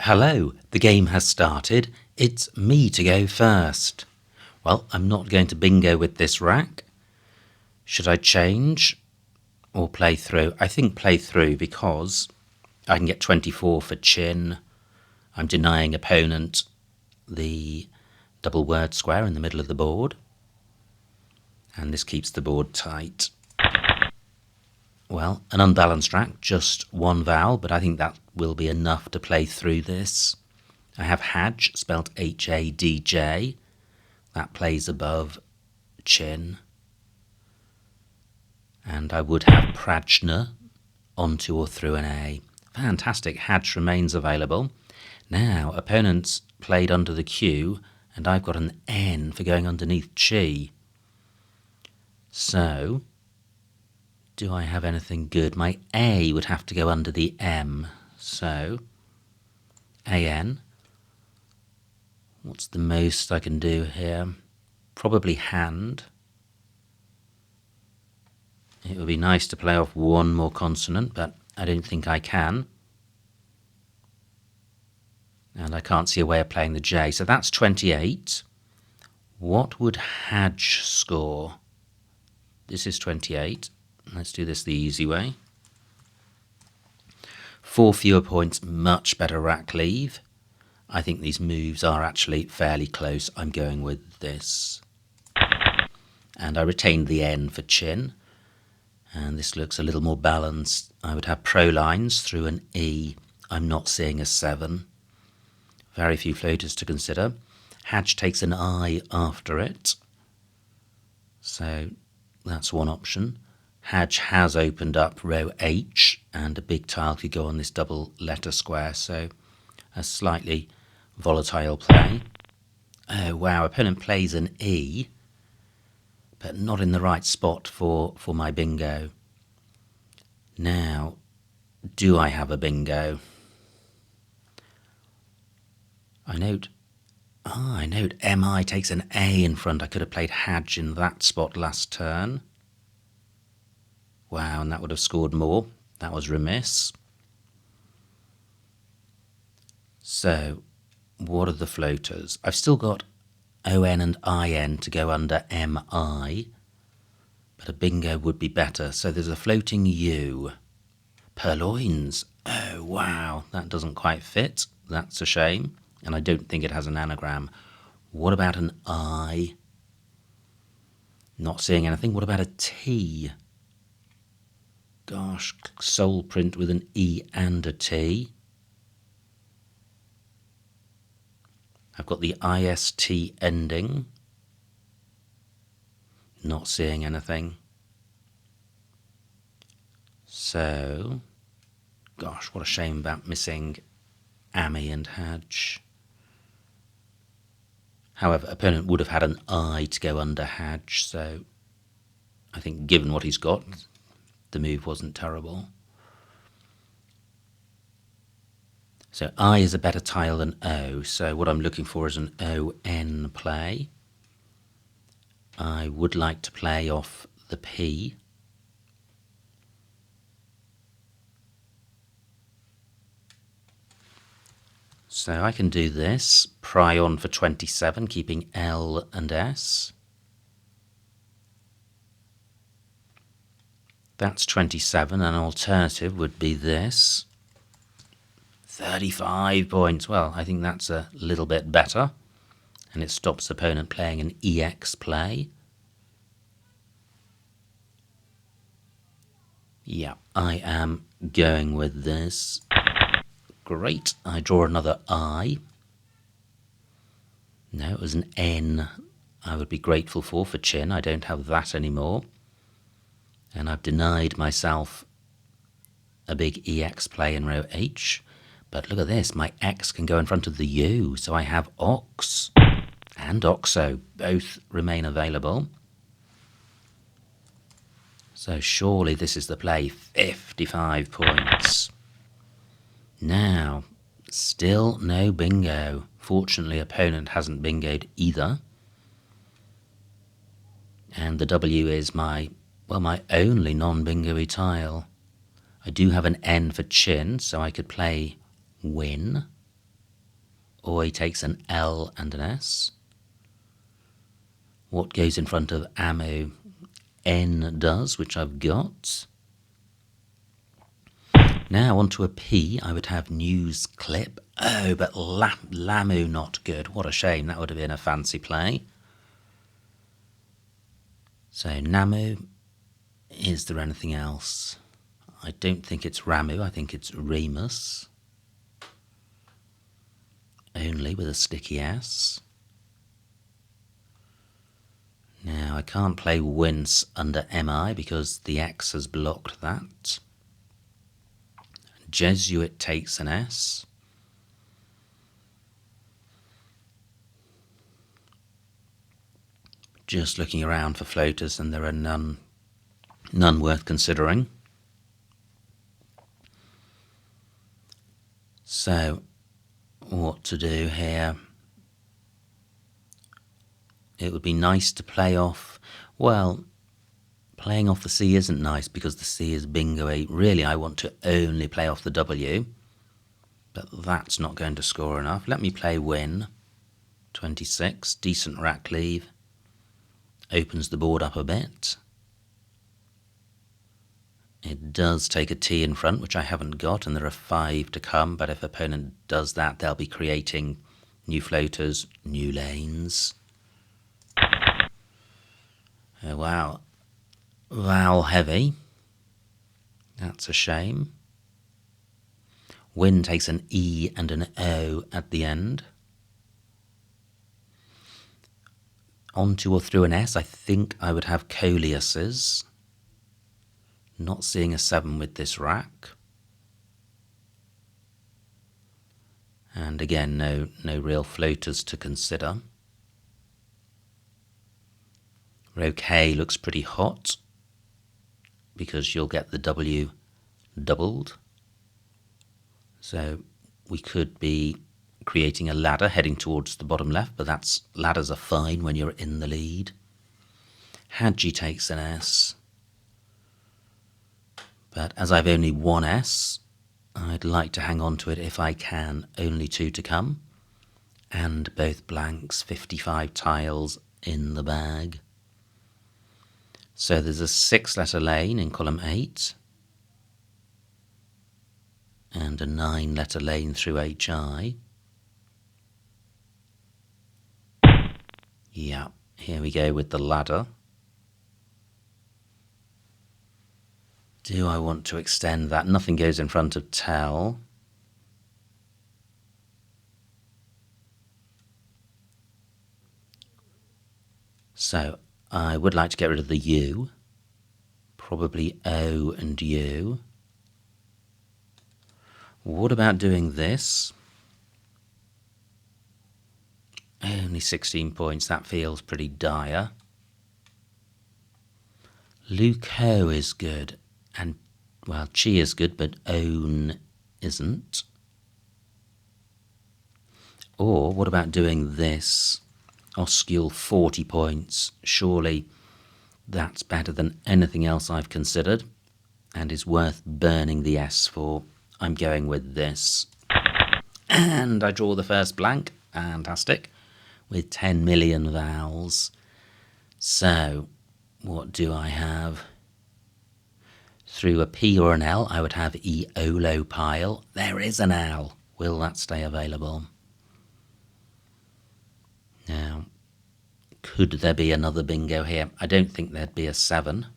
Hello, the game has started. It's me to go first. Well, I'm not going to bingo with this rack. Should I change or play through? I think play through because I can get 24 for chin. I'm denying opponent the double word square in the middle of the board. And this keeps the board tight. Well, an unbalanced rack, just one vowel, but I think that will be enough to play through this. I have Hadj, spelt H-A-D-J. That plays above chin. And I would have Prajna onto or through an A. Fantastic, Hadj remains available. Now, opponents played under the Q, and I've got an N for going underneath Chi. So, do I have anything good? My A would have to go under the M. So, AN. What's the most I can do here? Probably hand. It would be nice to play off one more consonant, but I don't think I can. And I can't see a way of playing the J. So that's 28. What would Hadj score? This is 28. Let's do this the easy way. 4 fewer points, much better rack leave. I think these moves are actually fairly close. I'm going with this. And I retained the N for chin. And this looks a little more balanced. I would have pro lines through an E. I'm not seeing a 7. Very few floaters to consider. Hadj takes an I after it. So that's one option. Hadj has opened up row H, and a big tile could go on this double letter square, so a slightly volatile play. Oh wow, opponent plays an E, but not in the right spot for my bingo. Now, do I have a bingo? I note MI takes an A in front. I could have played Hadj in that spot last turn. Wow, and that would have scored more. That was remiss. So, what are the floaters? I've still got ON and IN to go under MI, but a bingo would be better. So there's a floating U. Purloins. Oh, wow, that doesn't quite fit. That's a shame, and I don't think it has an anagram. What about an I? Not seeing anything. What about a T? Gosh, soul print with an E and a T. I've got the IST ending. Not seeing anything. So, gosh, what a shame about missing Ami and Hadj. However, opponent would have had an I to go under Hadj, so I think given what he's got, the move wasn't terrible. So I is a better tile than O, so what I'm looking for is an ON play. I would like to play off the P. So I can do this, pry on for 27, keeping L and S. That's 27. An alternative would be this. 35 points. Well, I think that's a little bit better. And it stops opponent playing an EX play. Yeah, I am going with this. Great. I draw another I. No, it was an N I would be grateful for chin. I don't have that anymore. And I've denied myself a big EX play in row H. But look at this, my X can go in front of the U, so I have Ox and Oxo. Both remain available. So surely this is the play, 55 points. Now, still no bingo. Fortunately, opponent hasn't bingoed either. And the W is my only non-bingo-y tile. I do have an N for chin, so I could play win. Oi takes an L and an S. What goes in front of ammo? N does, which I've got. Now onto a P, I would have news clip. Oh, but Lamu not good. What a shame. That would have been a fancy play. So Namu. Is there anything else? I don't think it's Ramu. I think it's Remus. Only with a sticky S. Now I can't play Wince under MI because the X has blocked that. Jesuit takes an S. Just looking around for floaters, and there are none worth considering. So, what to do here? It would be nice to play off. Well, playing off the C isn't nice because the C is bingo-y. Really, I want to only play off the W, but that's not going to score enough. Let me play win. 26, decent rack leave. Opens the board up a bit. It does take a T in front, which I haven't got, and there are 5 to come, but if opponent does that, they'll be creating new floaters, new lanes. Oh, wow. Vowel heavy. That's a shame. Win takes an E and an O at the end. Onto or through an S, I think I would have Coleuses. Not seeing a 7 with this rack. And again, no real floaters to consider. Row K looks pretty hot because you'll get the W doubled. So we could be creating a ladder heading towards the bottom left, but ladders are fine when you're in the lead. Hadji takes an S. But as I've only one S, I'd like to hang on to it if I can. Only 2 to come. And both blanks, 55 tiles in the bag. So there's a 6-letter lane in column 8. And a 9-letter lane through HI. Yeah, here we go with the ladder. Do I want to extend that? Nothing goes in front of tell. So I would like to get rid of the U. Probably O and U. What about doing this? Only 16 points. That feels pretty dire. Luco is good. And, well, Chi is good, but Own isn't. Or what about doing this? Oscule, 40 points. Surely that's better than anything else I've considered and is worth burning the S for. I'm going with this. And I draw the first blank. Fantastic. With 10 million vowels. So, what do I have? Through a P or an L, I would have Eolo pile. There is an L. Will that stay available? Now, could there be another bingo here? I don't think there'd be a 7.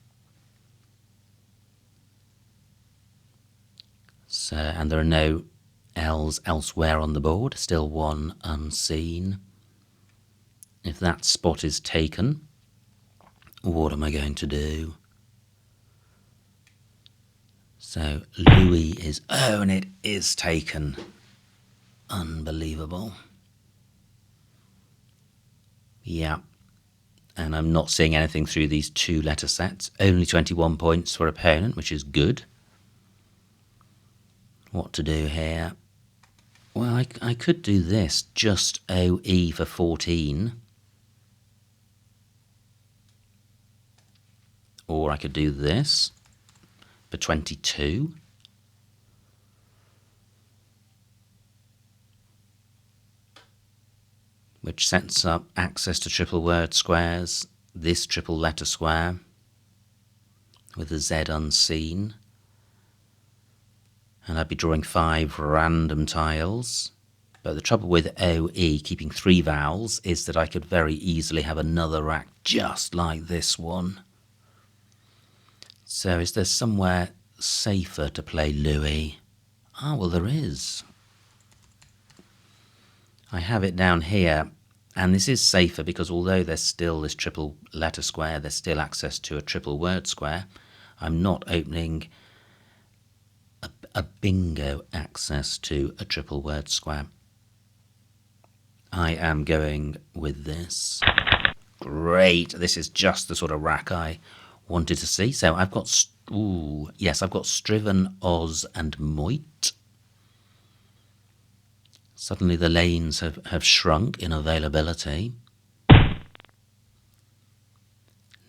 So, and there are no L's elsewhere on the board. Still one unseen. If that spot is taken, what am I going to do? So Louis is... Oh, and it is taken. Unbelievable. Yeah. And I'm not seeing anything through these 2-letter sets. Only 21 points for opponent, which is good. What to do here? Well, I could do this. Just OE for 14. Or I could do this for 22. which sets up access to triple word squares, this triple letter square with a Z unseen. And I'd be drawing 5 random tiles. But the trouble with OE, keeping 3 vowels, is that I could very easily have another rack just like this one. So is there somewhere safer to play Louis? Ah, well, there is. I have it down here, and this is safer because although there's still this triple letter square, there's still access to a triple word square. I'm not opening a bingo access to a triple word square. I am going with this. Great, this is just the sort of rack I wanted to see. So I've got, I've got Striven, Oz and Moit. Suddenly the lanes have shrunk in availability.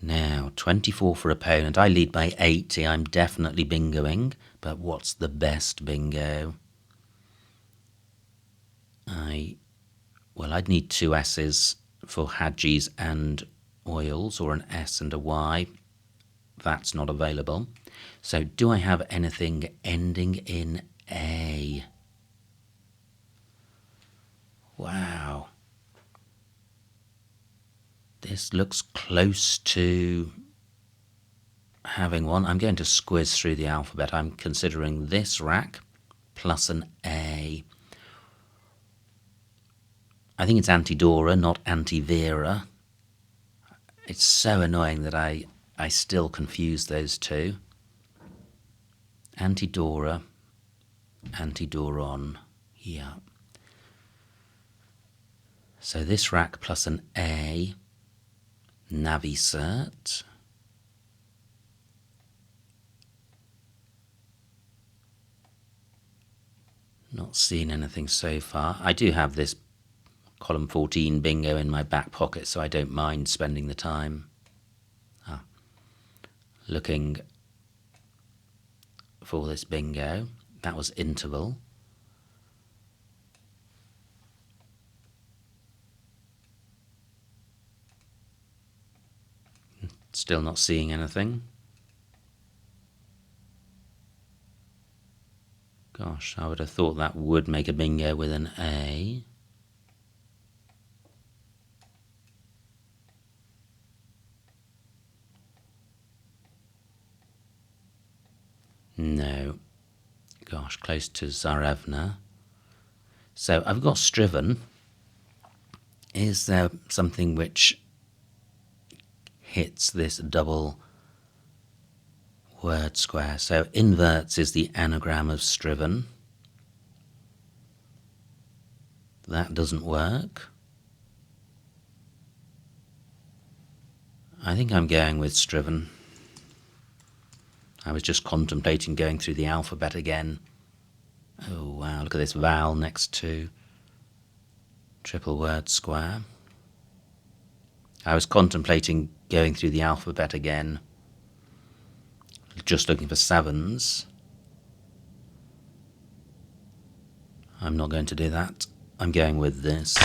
Now, 24 for opponent. I lead by 80. I'm definitely bingoing. But what's the best bingo? I'd need 2 S's for Hadjis and Oils, or an S and a Y. That's not available. So do I have anything ending in A? Wow. This looks close to having one. I'm going to squiz through the alphabet. I'm considering this rack plus an A. I think it's Antidora, not Antivera. It's so annoying that I still confuse those two. Antidora, Antidoron, yeah. So this rack plus an A, Navisert. Not seeing anything so far. I do have this column 14 bingo in my back pocket, so I don't mind spending the time looking for this bingo. That was interval. Still not seeing anything. Gosh, I would have thought that would make a bingo with an A. No. Gosh, close to Zarevna. So I've got Striven. Is there something which hits this double word square? So inverts is the anagram of Striven. That doesn't work. I think I'm going with Striven. I was just contemplating going through the alphabet again. Oh wow, look at this vowel next to triple word square. I was contemplating going through the alphabet again, just looking for 7s. I'm not going to do that. I'm going with this.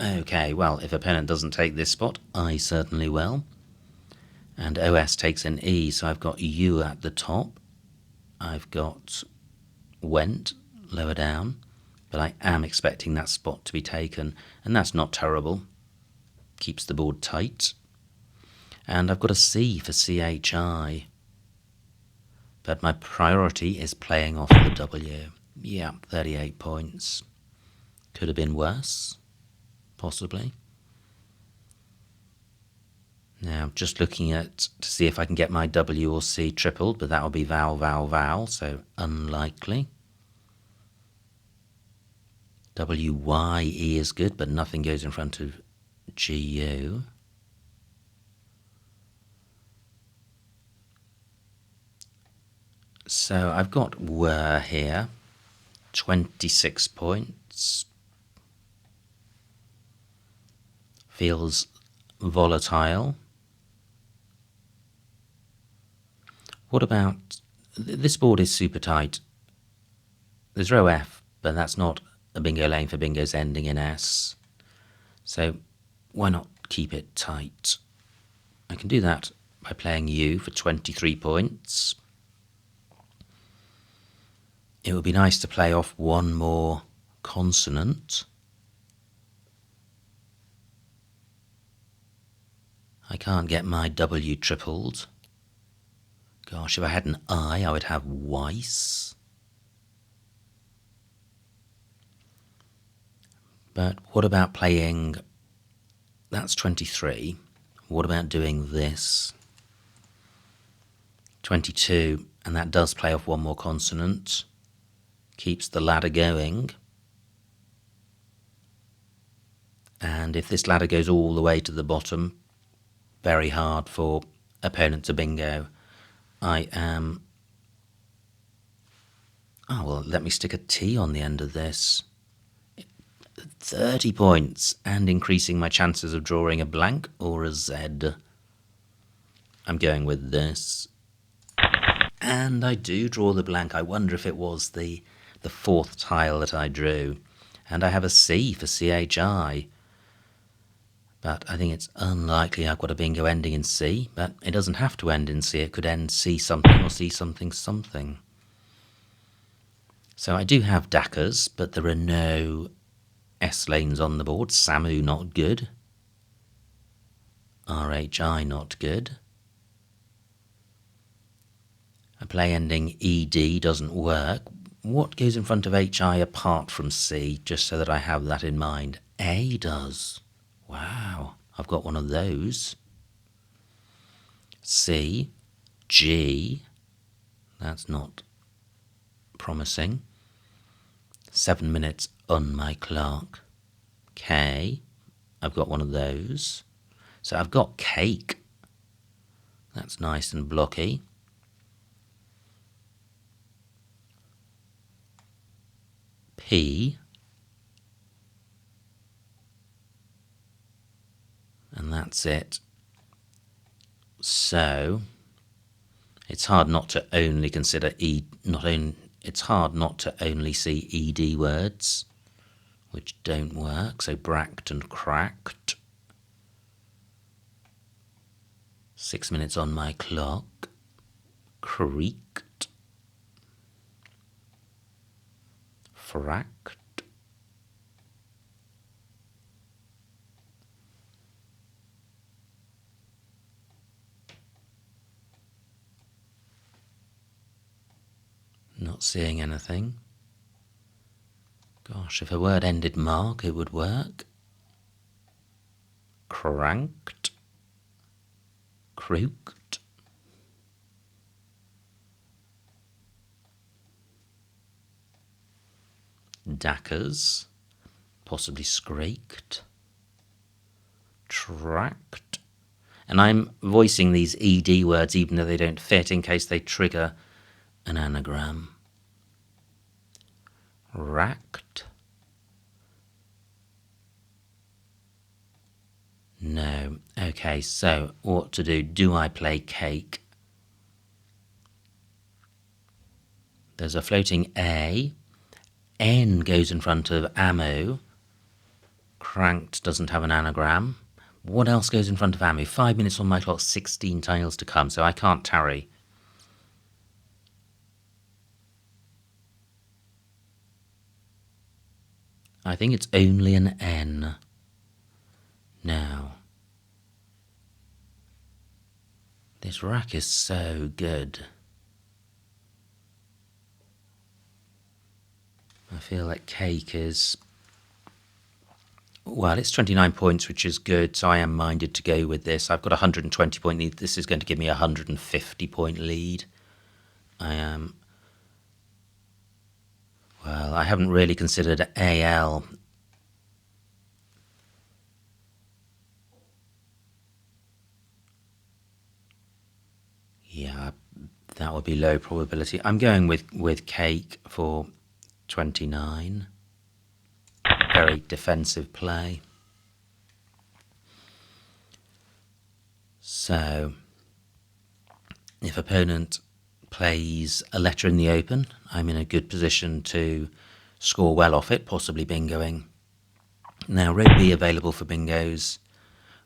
Okay, well, if opponent doesn't take this spot, I certainly will. And OS takes an E, so I've got U at the top. I've got Went lower down, but I am expecting that spot to be taken, and that's not terrible. Keeps the board tight. And I've got a C for CHI. But my priority is playing off the W. Yeah, 38 points. Could have been worse, possibly. Now, just looking at to see if I can get my W or C tripled, but that will be vowel, vowel, vowel, so unlikely. WYE is good, but nothing goes in front of GU. So I've got were here, 26 points. Feels volatile. What about, this board is super tight. There's row F, but that's not a bingo lane for bingos ending in S. So why not keep it tight? I can do that by playing U for 23 points. It would be nice to play off one more consonant. I can't get my W tripled. Gosh, if I had an I would have Weiss. But what about playing... That's 23. What about doing this? 22, and that does play off one more consonant. Keeps the ladder going. And if this ladder goes all the way to the bottom, very hard for opponent to bingo. I am... Oh, well, let me stick a T on the end of this. 30 points, and increasing my chances of drawing a blank or a Z. I'm going with this. And I do draw the blank. I wonder if it was the fourth tile that I drew. And I have a C for CHI. But I think it's unlikely I've got a bingo ending in C. But it doesn't have to end in C. It could end C something or C something something. So I do have Dackers, but there are no S lanes on the board. Samu not good. RHI not good. A play ending ED doesn't work. What goes in front of HI apart from C, just so that I have that in mind? A does. Wow, I've got one of those. C, G, that's not promising. 7 minutes on my clock. K, I've got one of those. So I've got cake. That's nice and blocky. P, and that's it. So it's hard not to only consider it's hard not to only see ED words, which don't work. So bracked and cracked. 6 minutes on my clock. Creaked. Fracked. Not seeing anything. Gosh, if a word ended mark, it would work. Cranked. Crooked. Dackers. Possibly scraked. Tracked. And I'm voicing these ED words even though they don't fit in case they trigger an anagram. Racked. No. Okay, so what to do? Do I play cake? There's a floating A. N goes in front of ammo. Cranked doesn't have an anagram. What else goes in front of ammo? 5 minutes on my clock, 16 tiles to come, so I can't tarry. I think it's only an N. Now, this rack is so good. I feel like cake is... Well, it's 29 points, which is good, so I am minded to go with this. I've got a 120 point lead. This is going to give me a 150 point lead. I am... Well, I haven't really considered AL. Yeah, that would be low probability. I'm going with cake for 29. Very defensive play. So, if opponent plays a letter in the open, I'm in a good position to score well off it, possibly bingoing Now, row B available for bingos.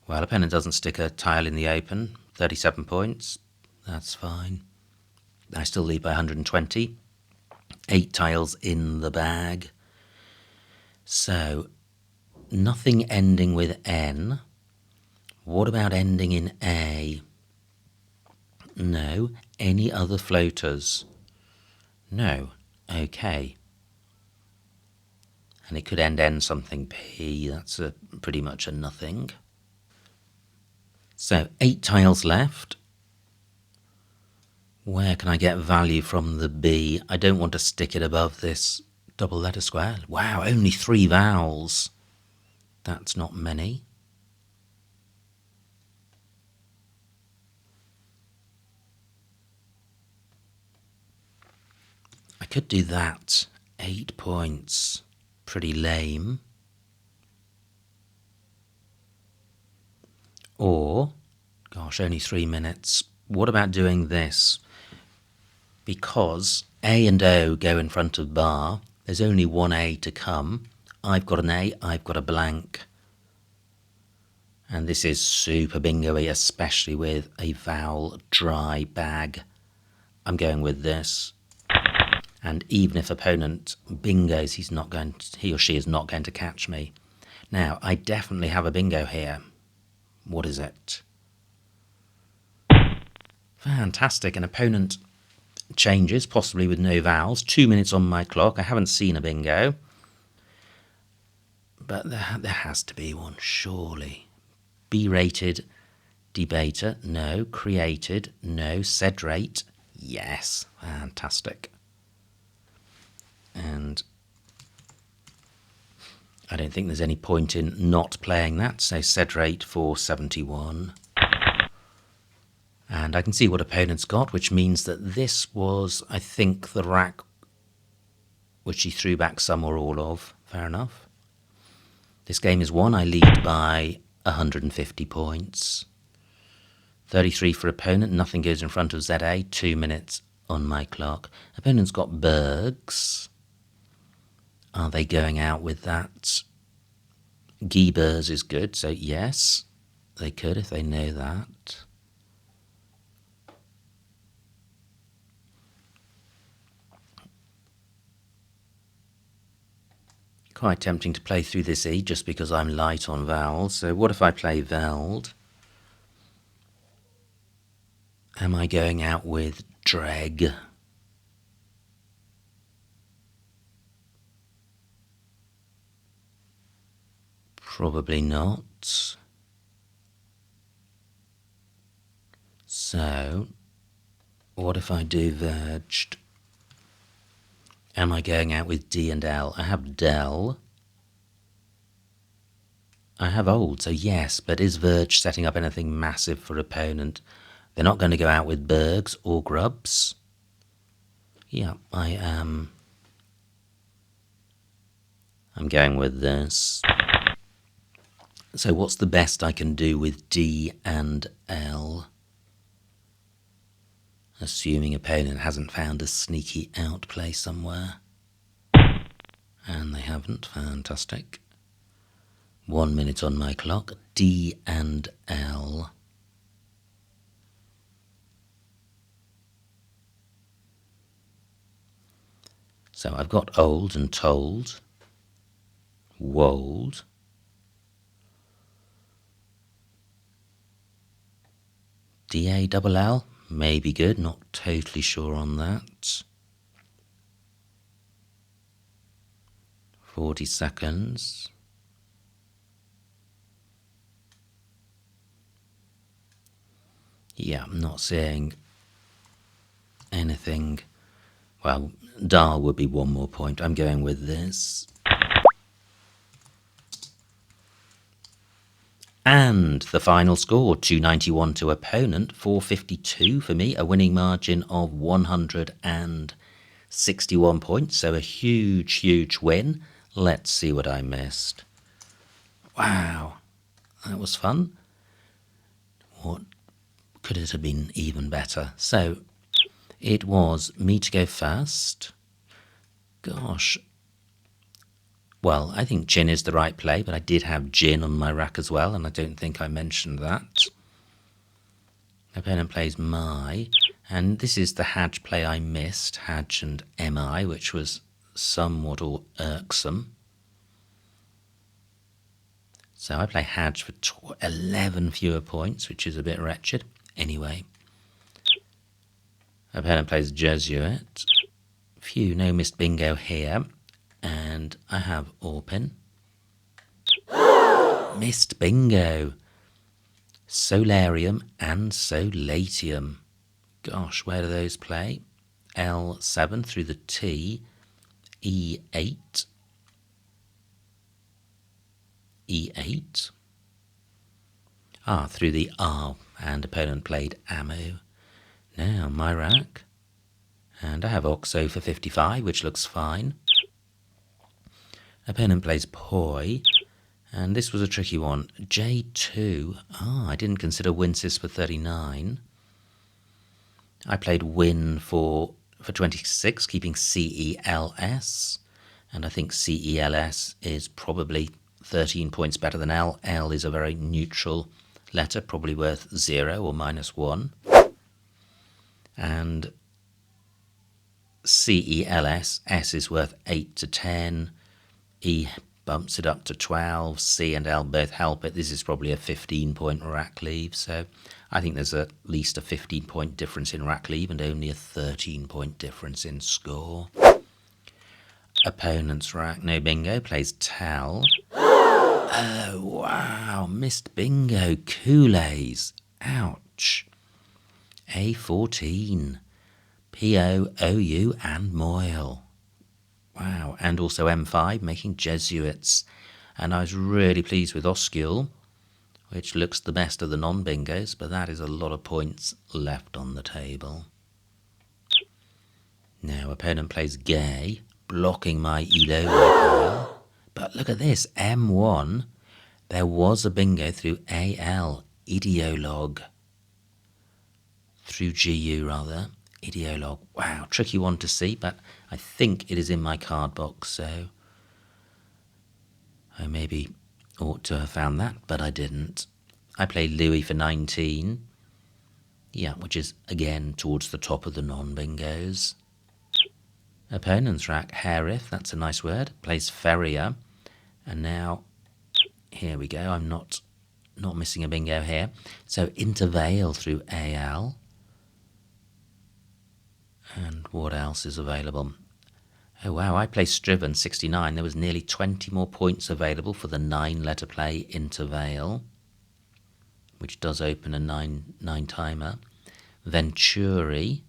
Well, opponent doesn't stick a tile in the open. 37 points. That's fine. I still lead by 120. 8 tiles in the bag. So, nothing ending with N. What about ending in A? No. Any other floaters? No. Okay. And it could end N something P. That's pretty much a nothing. So 8 tiles left. Where can I get value from the B? I don't want to stick it above this double letter square. Wow, only 3 vowels. That's not many. I could do that. 8 points. Pretty lame. Or, gosh, only 3 minutes. What about doing this? Because A and O go in front of bar, there's only one A to come. I've got an A, I've got a blank. And this is super bingo-y, especially with a vowel dry bag. I'm going with this. And even if opponent bingos, he or she is not going to catch me. Now, I definitely have a bingo here. What is it? Fantastic. An opponent changes, possibly with no vowels. 2 minutes on my clock. I haven't seen a bingo. But there has to be one, surely. B-rated debater, no. Created, no. Cedrate, yes. Fantastic. And I don't think there's any point in not playing that. So Cedrate for 71. And I can see what opponent's got, which means that this was, I think, the rack which he threw back some or all of. Fair enough. This game is won. I lead by 150 points. 33 for opponent. Nothing goes in front of ZA. 2 minutes on my clock. Opponent's got Bergs. Are they going out with that? Giebers is good, so yes, they could if they know that. Quite tempting to play through this E just because I'm light on vowels. So what if I play Veld? Am I going out with Dreg? Probably not. So, what if I do Verged? Am I going out with D and L? I have Del. I have Old, so yes, but is Verge setting up anything massive for opponent? They're not going to go out with Bergs or Grubs. Yeah, I am. I'm going with this. So what's the best I can do with D and L? Assuming opponent hasn't found a sneaky outplay somewhere. And they haven't. Fantastic. 1 minute on my clock. D and L. So I've got old and told. Wold. D-A-double-L. May be good, not totally sure on that. 40 seconds. Yeah, I'm not seeing anything. Well, Dahl would be 1 more point. I'm going with this. And the final score, 291 to opponent, 452 for me, a winning margin of 161 points, so a huge, huge win. Let's see what I missed. Wow, that was fun. What could it have been even better? So it was me to go first. Gosh, Well, I think gin is the right play, but I did have gin on my rack as well, and I don't think I mentioned that. Opponent plays my, and this is the Hadge play I missed, Hadge and mi, which was somewhat irksome. So I play Hadge for 11 fewer points, which is a bit wretched. Anyway, opponent plays Jesuit. Phew, no missed bingo here. And I have Orpin. Missed bingo. Solarium and Solatium. Gosh, where do those play? L7 through the T, E8, E8. Through the R, and opponent played Ammo. Now, my rack. And I have Oxo for 55, which looks fine. Opponent plays Poi, and this was a tricky one. J2. I didn't consider Winsis for 39. I played Win for 26, keeping CELS, and I think CELS is probably 13 points better than L. L is a very neutral letter, probably worth 0 or -1. And CELS, S is worth 8 to 10, E bumps it up to 12, C and L both help it. This is probably a 15-point rack leave, so I think there's at least a 15-point difference in rack leave and only a 13-point difference in score. Opponent's rack, no bingo, plays Tell. Oh, wow, missed bingo, Kool-Ays. Ouch. A14, POOU and Moyle. Wow, and also M5, making Jesuits. And I was really pleased with Oscule, which looks the best of the non-bingos, but that is a lot of points left on the table. Now, opponent plays Gay, blocking my Elo pile. But look at this, M1. There was a bingo through AL, Ideolog. Through GU, rather. Ideolog. Wow, tricky one to see, but I think it is in my card box, so I maybe ought to have found that, but I didn't. I play Louis for 19. Yeah, which is, again, towards the top of the non-bingos. Opponent's rack, Harif, that's a nice word, plays Ferrier. And now, here we go, I'm not missing a bingo here. So Intervale through AL. And what else is available? Oh wow, I play Striven 69. There was nearly 20 more points available for the 9-letter play Intervale, which does open a 9 timer. Venturi.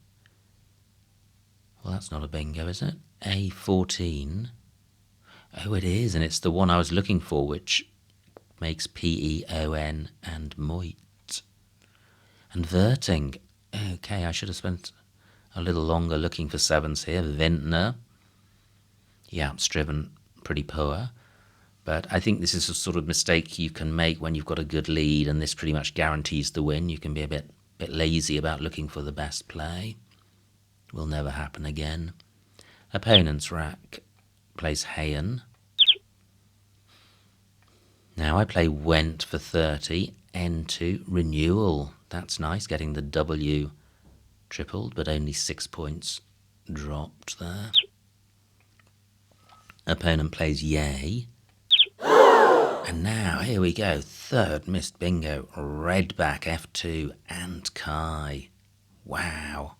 Well, that's not a bingo, is it? A14. Oh, it is, and it's the one I was looking for, which makes PEON and Moit. And Verting. Okay, I should have spent a little longer looking for 7s here. Vintner. Yeah, Striven, pretty poor. But I think this is a sort of mistake you can make when you've got a good lead, and this pretty much guarantees the win. You can be a bit lazy about looking for the best play. Will never happen again. Opponent's rack plays Hayen. Now I play Went for 30. N2, Renewal. That's nice, getting the W tripled, but only 6 points dropped there. Opponent plays Yay. And now, here we go, third missed bingo, Redback F2 and Kai. Wow.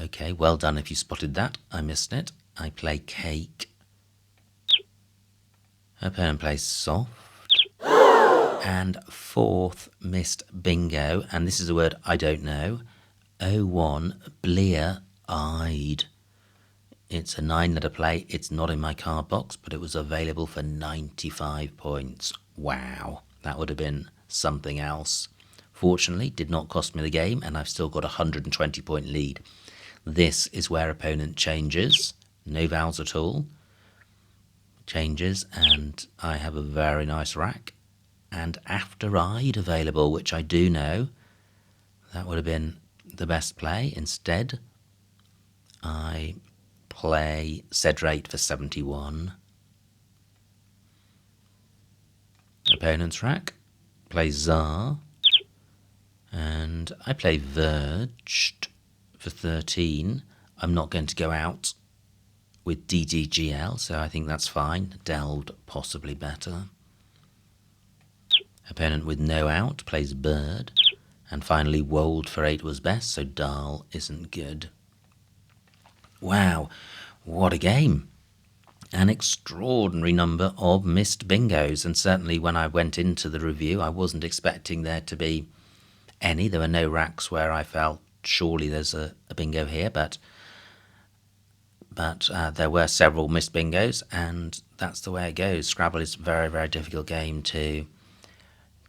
Okay, well done if you spotted that. I missed it. I play Cake. Opponent plays Soft. And fourth missed bingo, and this is a word I don't know. 01, Blear-Eyed. It's a 9-letter play. It's not in my card box, but it was available for 95 points. Wow, that would have been something else. Fortunately, did not cost me the game, and I've still got a 120-point lead. This is where opponent changes. No vowels at all. Changes, and I have a very nice rack. And After-Eyed available, which I do know. That would have been the best play. Instead, I play Cedrate for 71. opponent's rack, play Tsar, and I play Verged for 13. I'm not going to go out with DDGL, so I think that's fine. Delved possibly better. Opponent with no out plays Bird, and finally Wold for 8 was best, so Dahl isn't good. Wow, what a game! An extraordinary number of missed bingos, and certainly when I went into the review I wasn't expecting there to be any. There were no racks where I felt surely there's a bingo here, but there were several missed bingos, and that's the way it goes. Scrabble is a very, very difficult game to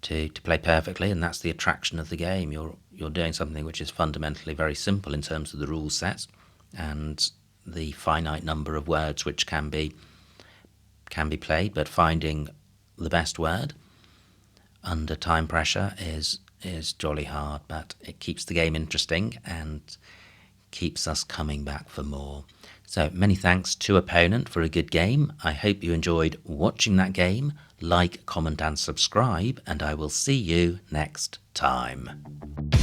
play perfectly, and that's the attraction of the game. You're doing something which is fundamentally very simple in terms of the rule set and the finite number of words which can be played, but finding the best word under time pressure is jolly hard, but it keeps the game interesting and keeps us coming back for more. So many thanks to opponent for a good game. I hope you enjoyed watching that game. Like, comment and subscribe, and I will see you next time.